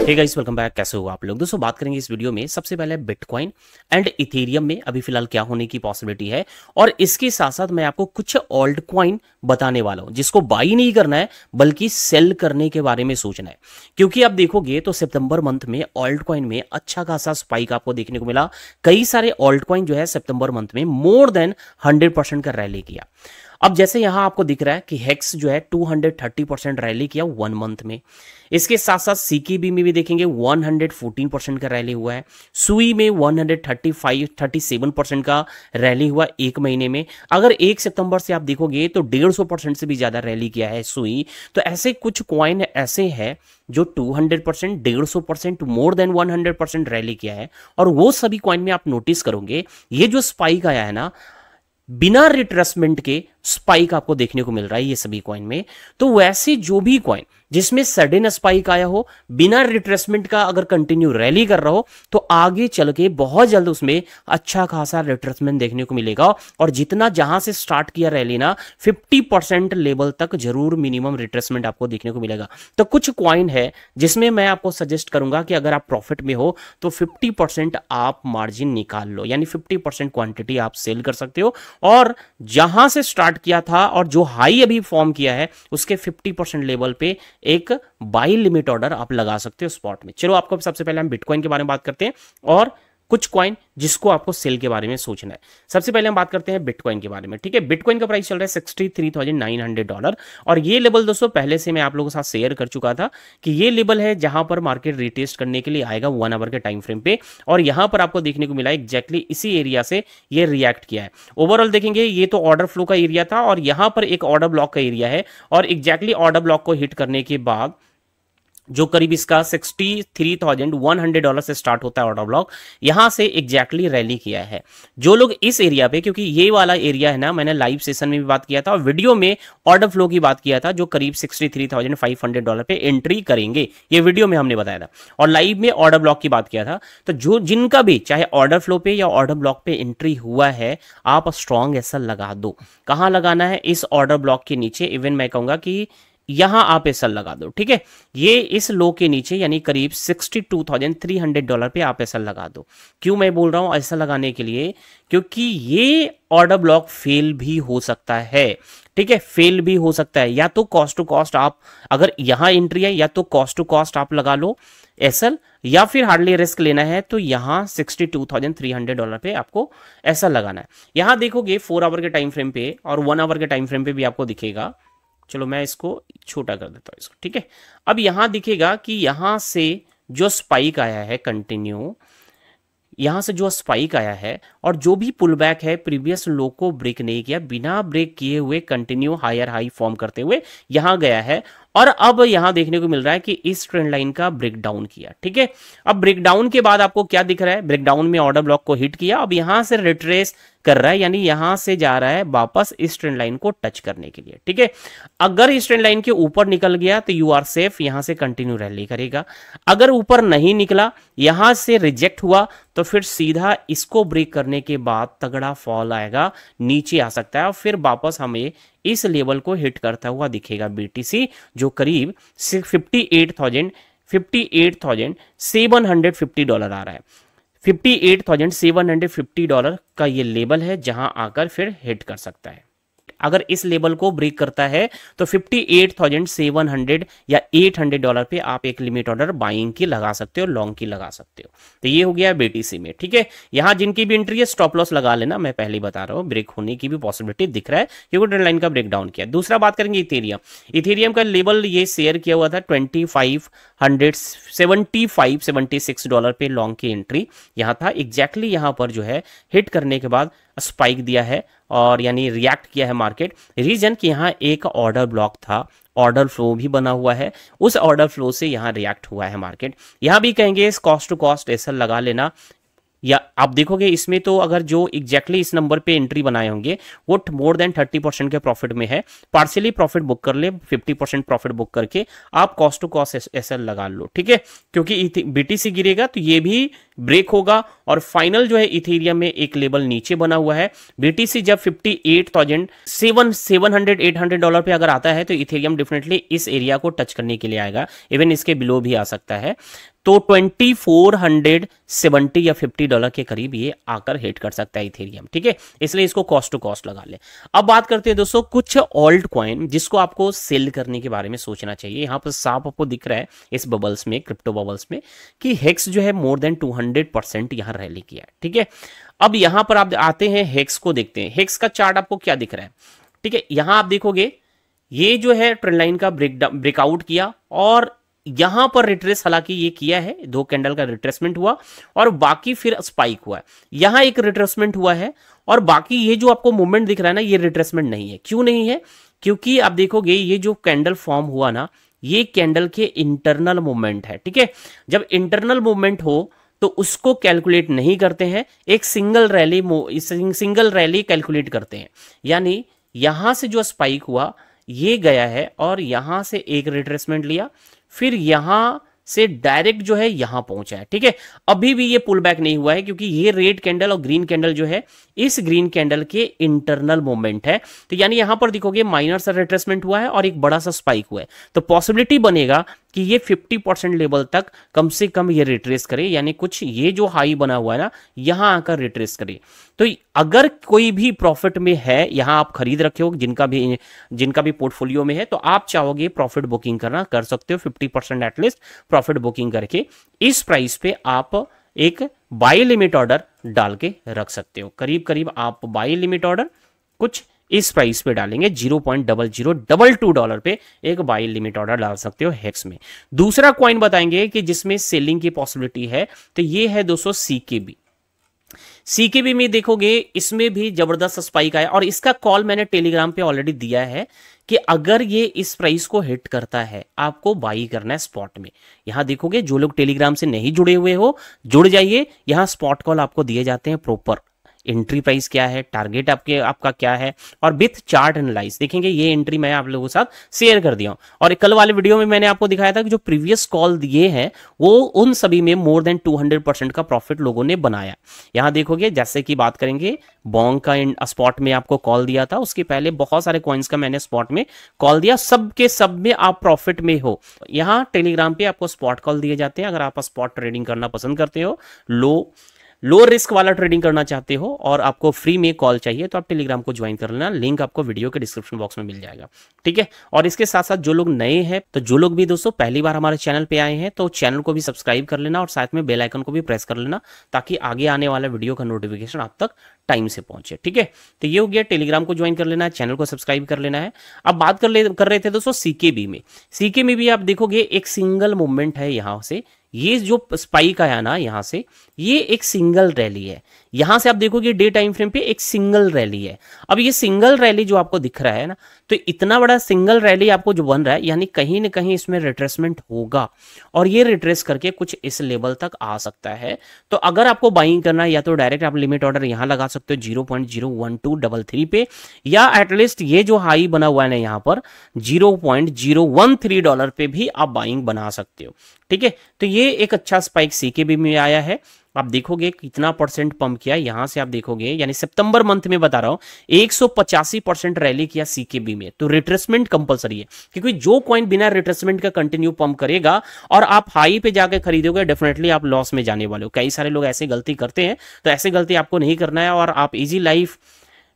Hey guys, welcome back. कैसे हो आप लोग? दोस्तों, बात करेंगे इस वीडियो में सबसे पहले बिटकॉइन एंड इथेरियम में अभी फिलहाल क्या होने की पॉसिबिलिटी है, और इसके साथ साथ मैं आपको कुछ ऑल्ट कॉइन बताने वाला हूं जिसको बाई नहीं करना है बल्कि सेल करने के बारे में सोचना है। क्योंकि आप देखोगे तो सितंबर मंथ में ऑल्ट कॉइन में अच्छा खासा स्पाइक आपको देखने को मिला। कई सारे ऑल्ट कॉइन जो है सितंबर मंथ में मोर देन 100% का रैली किया। अब जैसे यहां आपको दिख रहा है कि हेक्स जो है 230% रैली किया 1 मंथ में। इसके साथ साथ सीकेबी में भी देखेंगे 114% का रैली हुआ है। सुई में 137% का रैली हुआ एक महीने में। अगर 1 सितंबर से आप देखोगे तो 150% से भी ज्यादा रैली किया है सुई। तो ऐसे कुछ कॉइन ऐसे हैं जो 200%, 150%, मोर देन 100% रैली किया है। और वो सभी कॉइन में आप नोटिस करोगे ये जो स्पाइक आया है ना, बिना रिट्रेसमेंट के स्पाइक आपको देखने को मिल रहा है ये सभी कॉइन में। तो वैसे जो भी कॉइन जिसमें सडन स्पाइक आया हो, बिना रिट्रेसमेंट का अगर कंटिन्यू रैली कर रहा हो, तो आगे चल के बहुत जल्द उसमें अच्छा खासा रिट्रेसमेंट देखने को मिलेगा। और जितना जहां से स्टार्ट किया रैली ना, 50% लेवल तक जरूर मिनिमम रिट्रेसमेंट आपको देखने को मिलेगा। तो कुछ कॉइन है जिसमें मैं आपको सजेस्ट करूंगा कि अगर आप प्रॉफिट में हो तो 50% आप मार्जिन निकाल लो, यानी 50% क्वांटिटी आप सेल कर सकते हो। और जहां से स्टार्ट किया था और जो हाई अभी फॉर्म किया है उसके 50% लेवल पे एक बाई लिमिट ऑर्डर आप लगा सकते हो स्पॉट में। चलो, आपको सबसे पहले हम बिटकॉइन के बारे में बात करते हैं और कुछ कॉइन जिसको आपको सेल के बारे में सोचना है। सबसे पहले हम बात करते हैं बिटकॉइन के बारे में। ठीक है, बिटकॉइन का प्राइस चल रहा है $63,900। और ये लेवल दोस्तों पहले से मैं आप लोगों के साथ शेयर कर चुका था कि ये लेवल है जहां पर मार्केट रिटेस्ट करने के लिए आएगा 1 आवर के टाइम फ्रेम पे। और यहां पर आपको देखने को मिला एग्जैक्टली इसी एरिया से ये रिएक्ट किया है। ओवरऑल देखेंगे ये तो ऑर्डर फ्लो का एरिया था और यहां पर एक ऑर्डर ब्लॉक का एरिया है। और एग्जैक्टली ऑर्डर ब्लॉक को हिट करने के बाद जो करीब इसका $63,100 से स्टार्ट होता है ऑर्डर ब्लॉक, यहां से एग्जैक्टली रैली किया है। जो लोग इस एरिया पे, क्योंकि ये वाला एरिया है ना, मैंने लाइव सेशन में भी बात किया था और वीडियो में ऑर्डर फ्लो की बात किया था, जो करीब $63,500 पे एंट्री करेंगे, ये वीडियो में हमने बताया था। और लाइव में ऑर्डर ब्लॉक की बात किया था। तो जो जिनका भी चाहे ऑर्डर फ्लो पे या ऑर्डर ब्लॉक पे एंट्री हुआ है, आप स्ट्रॉन्ग ऐसा लगा दो। कहां लगाना है? इस ऑर्डर ब्लॉक के नीचे। इवन मैं कहूंगा कि यहां आप ऐसा लगा दो। ठीक है, ये इस लो के नीचे यानी करीब $62,300 पे आप ऐसा लगा दो। क्यों मैं बोल रहा हूं ऐसा लगाने के लिए? क्योंकि ये ऑर्डर ब्लॉक फेल भी हो सकता है। ठीक है, फेल भी हो सकता है। या तो कॉस्ट टू कॉस्ट आप, अगर यहां एंट्री है, या तो कॉस्ट टू कॉस्ट आप लगा लो एसएल, या फिर हार्डली रिस्क लेना है तो यहां $62,300 पे आपको ऐसा लगाना है। यहां देखोगे 4 आवर के टाइम फ्रेम पे और 1 आवर के टाइम फ्रेम पे भी आपको दिखेगा। चलो मैं इसको छोटा कर देता हूं इसको। ठीक है, अब यहां दिखेगा कि यहां से जो स्पाइक आया है कंटिन्यू, यहां से जो स्पाइक आया है और जो भी पुल बैक है, प्रीवियस लो को ब्रेक नहीं किया, बिना ब्रेक किए हुए कंटिन्यू हायर हाई फॉर्म करते हुए यहां गया है। और अब यहां देखने को मिल रहा है कि इस ट्रेंड लाइन का ब्रेकडाउन किया। ठीक है, अब ब्रेकडाउन के बाद आपको क्या दिख रहा है? ब्रेकडाउन में ऑर्डर ब्लॉक को हिट किया, अब यहां से रिट्रेस कर रहा है, यानी यहां से जा रहा है वापस इस ट्रेंड लाइन को टच करने के लिए। ठीक है, अगर इस ट्रेंड लाइन के ऊपर निकल गया तो यू आर सेफ, यहां से कंटिन्यू रैली करेगा। अगर ऊपर नहीं निकला, यहां से रिजेक्ट हुआ, तो फिर सीधा इसको ब्रेक करने के बाद तगड़ा फॉल आएगा, नीचे आ सकता है और फिर वापस हमें इस लेवल को हिट करता हुआ दिखेगा बीटीसी, जो करीब $58,750 आ रहा है। $58,750 का ये लेवल है जहां आकर फिर हिट कर सकता है। अगर इस लेवल को ब्रेक करता है तो $58,700 या $800 पे आप एक लिमिट ऑर्डर बाइंग की लगा सकते हो, लॉन्ग की लगा सकते हो। तो ये हो गया बीटीसी में। ठीक है, यहां जिनकी भी एंट्री है स्टॉप लॉस लगा लेना, मैं पहले बता रहा हूं ब्रेक होने की भी पॉसिबिलिटी दिख रहा है क्योंकि ट्रेंड लाइन का ब्रेकडाउन किया। दूसरा बात करेंगे इथेरियम। इथेरियम का लेवल ये शेयर किया हुआ था $2,576 पे लॉन्ग की एंट्री यहां था। एग्जैक्टली यहां पर जो है हिट करने के बाद स्पाइक दिया है और यानी रिएक्ट किया है मार्केट। रीजन कि यहां एक ऑर्डर ब्लॉक था, ऑर्डर फ्लो भी बना हुआ है, उस ऑर्डर फ्लो से यहां रिएक्ट हुआ है मार्केट। यहां भी कहेंगे कॉस्ट टू कॉस्ट ऐसा लगा लेना, या आप देखोगे इसमें तो अगर जो एग्जैक्टली इस नंबर पे एंट्री बनाए होंगे वो मोर देन 30% के प्रॉफिट में है। पार्शियली प्रॉफिट बुक कर ले, 50% प्रॉफिट बुक करके आप कॉस्ट टू कॉस्ट ऐसा लगा लो। ठीक है, क्योंकि बीटीसी गिरेगा तो ये भी ब्रेक होगा और फाइनल जो है इथेरियम में एक लेवल नीचे बना हुआ है। बीटीसी जब 58,700-800 पे अगर आता है तो इथेरियम डेफिनेटली इस एरिया को टच करने के लिए आएगा, इवन इसके बिलो भी आ सकता है। तो 2470 या $50 के करीब ये आकर हिट कर सकता है इथेरियम, ठीक है, इसलिए इसको कॉस्ट टू कॉस्ट लगा ले। अब बात करते हैं दोस्तों कुछ ऑल्ट कॉइन जिसको आपको सेल करने के बारे में सोचना चाहिए। यहां पर साफ आपको दिख रहा है इस बबल्स में, क्रिप्टो बबल्स में, कि हेक्स जो है मोर देन 200% यहां रैली किया है, ठीक है। अब यहां पर आप आते हैं हेक्स को देखते हैं, हेक्स का चार्ट आपको क्या दिख रहा है, ठीक है। यहां आप देखोगे ये जो है ट्रेंड लाइन का ब्रेकआउट किया और यहां पर रिट्रेस हालांकि ये किया है, 2 कैंडल का रिट्रेसमेंट हुआ और बाकी फिर स्पाइक हुआ है। यहां एक रिट्रेसमेंट हुआ है और बाकी ये जो आपको मूवमेंट दिख रहा है ना, ये रिट्रेसमेंट नहीं है। क्यों नहीं है? क्योंकि आप देखोगे ये जो कैंडल फॉर्म हुआ ना, ये कैंडल के इंटरनल मूवमेंट है, ठीक है। जब इंटरनल मूवमेंट हो तो उसको कैलकुलेट नहीं करते हैं, एक सिंगल रैली कैलकुलेट करते हैं। यानी यहां से जो स्पाइक हुआ ये गया है और यहां से एक रिट्रेसमेंट लिया, फिर यहां से डायरेक्ट जो है यहां पहुंचा है, ठीक है। अभी भी ये पुल बैक नहीं हुआ है क्योंकि ये रेड कैंडल और ग्रीन कैंडल जो है इस ग्रीन कैंडल के इंटरनल मूवमेंट है। तो यानी यहां पर देखोगे माइनर सा रिट्रेसमेंट हुआ है और एक बड़ा सा स्पाइक हुआ है, तो पॉसिबिलिटी बनेगा कि ये 50% लेवल तक कम से कम ये रिट्रेस करे, यानी कुछ ये जो हाई बना हुआ है ना यहां आकर रिट्रेस करे। तो अगर कोई भी प्रॉफिट में है, यहां आप खरीद रखे हो, जिनका भी पोर्टफोलियो में है, तो आप चाहोगे प्रॉफिट बुकिंग करना, कर सकते हो 50% एटलीस्ट प्रॉफिट बुकिंग करके इस प्राइस पे आप एक बाय लिमिट ऑर्डर डाल के रख सकते हो। करीब करीब आप बाय लिमिट ऑर्डर कुछ इस प्राइस पे डालेंगे, $0.0022 पे एक बाय लिमिट ऑर्डर डाल सकते हो हेक्स में। दूसरा कॉइन बताएंगे कि जिसमें सेलिंग की पॉसिबिलिटी है, तो ये है दोस्तों सीकेबी। सीकेबी में देखोगे इसमें भी जबरदस्त स्पाइक आया और इसका कॉल मैंने टेलीग्राम पे ऑलरेडी दिया है कि अगर ये इस प्राइस को हिट करता है आपको बाई करना है स्पॉट में। यहां देखोगे जो लोग टेलीग्राम से नहीं जुड़े हुए हो जुड़ जाइए, यहां स्पॉट कॉल आपको दिए जाते हैं प्रॉपर। एंट्री प्राइस क्या है, टारगेट आपका क्या है, और विथ चार्ट एनालाइज देखेंगे। ये एंट्री मैं आप लोगों के साथ शेयर कर दिया हूं और कल वाले वीडियो में मैंने आपको दिखाया था कि जो प्रीवियस कॉल दिए हैं वो उन सभी में मोर देन 200% का प्रॉफिट लोगों ने बनाया। यहां देखोगे जैसे कि बात करेंगे बॉन्ग का स्पॉट में आपको कॉल दिया था, उसके पहले बहुत सारे कॉइन्स का मैंने स्पॉट में कॉल दिया, सब के सब में आप प्रॉफिट में हो। यहां टेलीग्राम पे आपको स्पॉट कॉल दिए जाते हैं। अगर आप स्पॉट ट्रेडिंग करना पसंद करते हो, लो रिस्क वाला ट्रेडिंग करना चाहते हो और आपको फ्री में कॉल चाहिए, तो आप टेलीग्राम को ज्वाइन कर लेना, लिंक आपको वीडियो के डिस्क्रिप्शन बॉक्स में मिल जाएगा, ठीक है। और इसके साथ साथ जो लोग नए हैं, तो जो लोग भी दोस्तों पहली बार हमारे चैनल पे आए हैं, तो चैनल को भी सब्सक्राइब कर लेना और साथ में बेल आइकन को भी प्रेस कर लेना ताकि आगे आने वाला वीडियो का नोटिफिकेशन आप तक टाइम से पहुंचे, ठीक है। तो ये हो गया, टेलीग्राम को ज्वाइन कर लेना है, चैनल को सब्सक्राइब कर लेना है। अब बात कर रहे थे दोस्तों सीकेबी में। सीकेबी भी आप देखोगे एक सिंगल मूवमेंट है, यहां से ये जो स्पाइक आया ना यहां से, ये एक सिंगल रैली है। यहां से आप देखोगे डे टाइम फ्रेम पे एक सिंगल रैली है। अब ये सिंगल रैली जो आपको दिख रहा है ना, तो इतना बड़ा सिंगल रैली आपको जो बन रहा है, यानी कहीं ना कहीं इसमें रिट्रेसमेंट होगा और ये रिट्रेस करके कुछ इस लेवल तक आ सकता है। तो अगर आपको बाइंग करना है, या तो डायरेक्ट आप लिमिट ऑर्डर यहां लगा सकते हो 0.01233 पे, या एटलीस्ट ये जो हाई बना हुआ है ना यहाँ पर $0.013 पे भी आप बाइंग बना सकते हो, ठीक है। तो ये एक अच्छा स्पाइक सीकेबी में आया है। आप देखोगे कितना परसेंट पंप किया, यहां से आप देखोगे, यानी सितंबर मंथ में बता रहा हूं 185% रैली किया सीकेबी में। तो रिट्रेसमेंट कंपलसरी है, क्योंकि जो कॉइन बिना रिट्रेसमेंट का कंटिन्यू पंप करेगा और आप हाई पे जाकर खरीदोगे, डेफिनेटली आप लॉस में जाने वाले हो। कई सारे लोग ऐसे गलती करते हैं, तो ऐसे गलती आपको नहीं करना है। और आप इजी लाइफ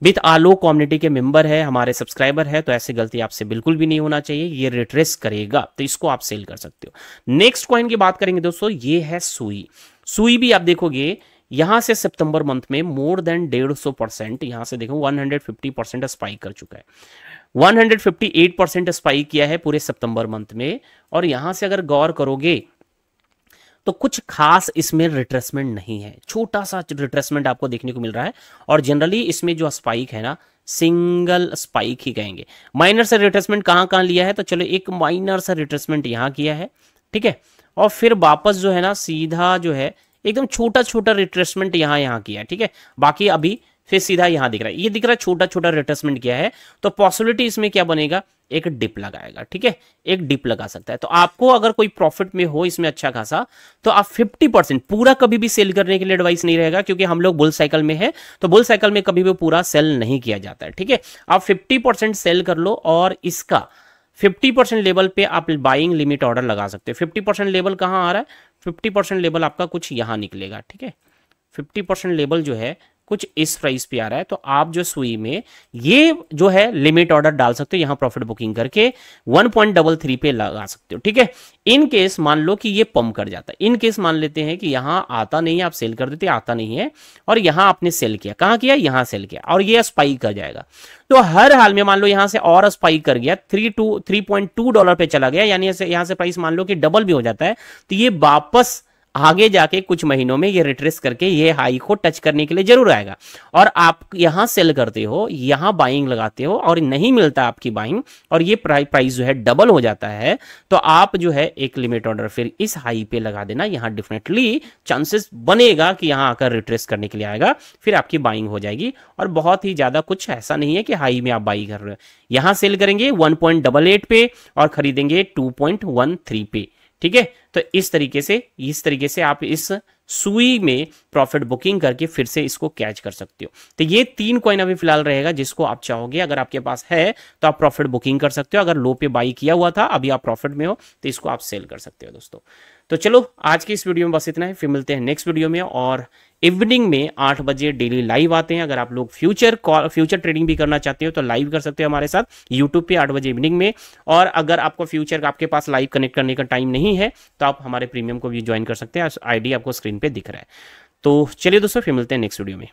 विथ आलो कम्युनिटी के मेंबर है, हमारे सब्सक्राइबर है, तो ऐसी गलती आपसे बिल्कुल भी नहीं होना चाहिए। ये रिट्रेस करेगा तो इसको आप सेल कर सकते हो। नेक्स्ट कॉइन की बात करेंगे दोस्तों, ये है सुई। सुई भी आप देखोगे यहां से सितंबर मंथ में मोर देन 150%, यहां से देखो 150% स्पाइक कर चुका है, 158% स्पाइक किया है पूरे सितंबर मंथ में। और यहां से अगर गौर करोगे तो कुछ खास इसमें रिट्रेसमेंट नहीं है, छोटा सा रिट्रेसमेंट आपको देखने को मिल रहा है। और जनरली इसमें जो स्पाइक है ना, सिंगल स्पाइक ही कहेंगे। माइनर से रिट्रेसमेंट कहां लिया है, तो चलो एक माइनर सा रिट्रेसमेंट यहां किया है, ठीक है। और फिर वापस जो है ना सीधा जो है एकदम छोटा छोटा रिट्रेसमेंट यहां किया है, ठीक है। बाकी अभी फिर सीधा यहां दिख रहा है, ये दिख रहा है छोटा छोटा रिट्रेसमेंट किया है, तो पॉसिबिलिटी इसमें क्या बनेगा, एक डिप लगाएगा, ठीक है, एक डिप लगा सकता है। तो आपको अगर कोई प्रॉफिट में हो इसमें अच्छा खासा, तो आप 50%, पूरा कभी भी सेल करने के लिए एडवाइस नहीं रहेगा, क्योंकि हम लोग बुल साइकिल में है, तो बुल साइकिल में कभी भी पूरा सेल नहीं किया जाता है, ठीक है। आप 50% सेल कर लो और इसका 50% लेवल पे आप बाइंग लिमिट ऑर्डर लगा सकते हो। 50% लेवल कहां आ रहा है, 50% लेवल आपका कुछ यहां निकलेगा, ठीक है। 50% लेवल जो है कुछ इस प्राइस पे आ रहा है, तो आप जो सुई में ये जो है लिमिट ऑर्डर डाल सकते हो, यहां प्रॉफिट बुकिंग करके 1.33 पे लगा सकते हो, ठीक है। इन केस मान लो कि ये पंप कर जाता है, इन केस मान लेते हैं कि यहां आता नहीं है, आप सेल कर देते, आता नहीं है, और यहां आपने सेल किया, कहां किया, यहां सेल किया, और ये स्पाइक कर जाएगा, तो हर हाल में मान लो यहां से और स्पाइक कर गया, $3.2 पे चला गया, यानी यहां से प्राइस मान लो कि डबल भी हो जाता है, तो ये वापस आगे जाके कुछ महीनों में ये रिट्रेस करके ये हाई को टच करने के लिए जरूर आएगा, और आप यहां सेल करते हो, यहां बाइंग लगाते हो और नहीं मिलता आपकी बाइंग, और ये प्राइस जो है डबल हो जाता है, तो आप जो है एक लिमिट ऑर्डर फिर इस हाई पे लगा देना, यहां डेफिनेटली चांसेस बनेगा कि यहां आकर रिट्रेस करने के लिए आएगा, फिर आपकी बाइंग हो जाएगी। और बहुत ही ज्यादा कुछ ऐसा नहीं है कि हाई में आप बाई कर रहे हो, यहां सेल करेंगे 1.88 पे और खरीदेंगे 2.13 पे, ठीक है। तो इस तरीके से आप इस सुई में प्रॉफिट बुकिंग करके फिर से इसको कैच कर सकते हो। तो ये 3 कॉइन अभी फिलहाल रहेगा, जिसको आप चाहोगे, अगर आपके पास है तो आप प्रॉफिट बुकिंग कर सकते हो, अगर लो पे बाई किया हुआ था अभी आप प्रॉफिट में हो तो इसको आप सेल कर सकते हो दोस्तों। तो चलो आज की इस वीडियो में बस इतना है, फिर मिलते हैं नेक्स्ट वीडियो में, और इवनिंग में 8 बजे डेली लाइव आते हैं। अगर आप लोग फ्यूचर ट्रेडिंग भी करना चाहते हो तो लाइव कर सकते हो हमारे साथ यूट्यूब पे 8 बजे इवनिंग में, और अगर आपको फ्यूचर आपके पास लाइव कनेक्ट करने का टाइम नहीं है तो आप हमारे प्रीमियम को भी ज्वाइन कर सकते हैं, आईडी आपको स्क्रीन पे दिख रहा है। तो चलिए दोस्तों, फिर मिलते हैं नेक्स्ट वीडियो में।